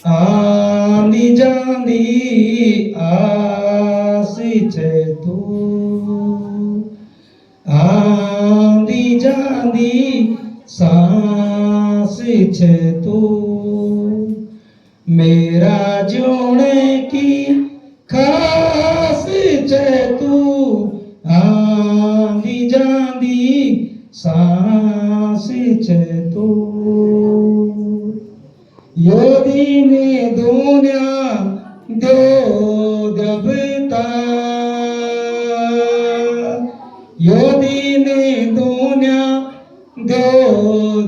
आंधी जांदी आसी छे तू, आंधी जांदी सांसी छे तू, मेरा जोने की खास छे तू, आंधी जांदी सांसी छे तू। योदीने दुनिया दो दबता, योदीने दुनिया दो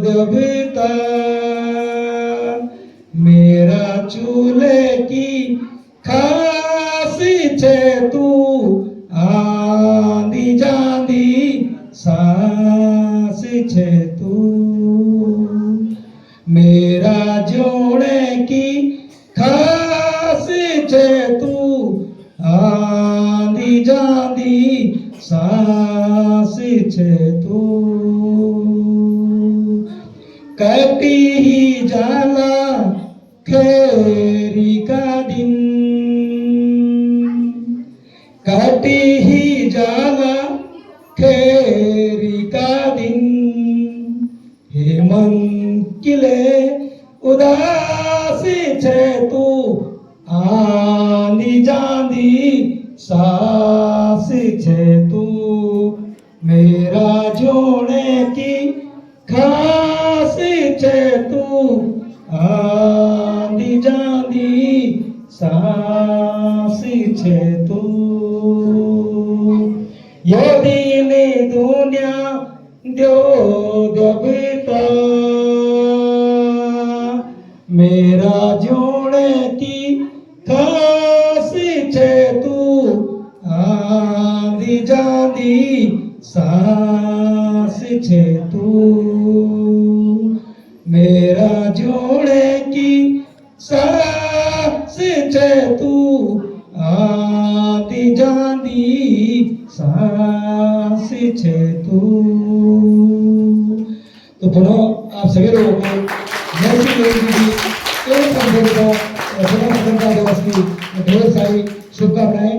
दबता, मेरा चूल्हे की खास छे तू, आंधी जांदी सांस छे तू, मेरा जोड़े की खास छे तू, आंधी जांदी सांस छे तू। कटी ही जाला खेरी का दिन, कटी ही जाला खेरी का दिन, हेमंत किले उदासी छे तू, आंधी जांदी सासी छे तू, मेरा जोड़े की खास छे तू, आंधी जांदी सासी छे तू। योदीने दुनिया दो दबता, मेरा जोड़े की खास छे तू, आंधी जांदी सांस छे तू, मेरा जोड़े की सांस छे तू, आंधी जांदी सांस छे तू। तो पुनः आप सभी लोगों को ढेर सारी शुभकामनाएं।